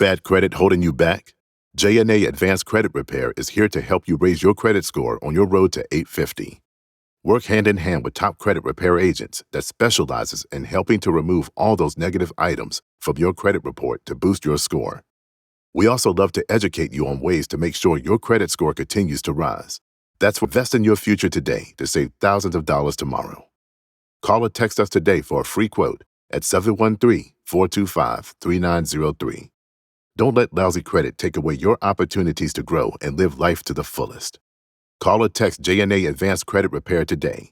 Bad credit holding you back? JNA Advanced Credit Repair is here to help you raise your credit score on your road to 850. Work hand in hand with top credit repair agents that specializes in helping to remove all those negative items from your credit report to boost your score. We also love to educate you on ways to make sure your credit score continues to rise. That's what invest in your future today to save thousands of dollars tomorrow. Call or text us today for a free quote at 713-425-3903. Don't let lousy credit take away your opportunities to grow and live life to the fullest. Call or text JNA Advanced Credit Repair today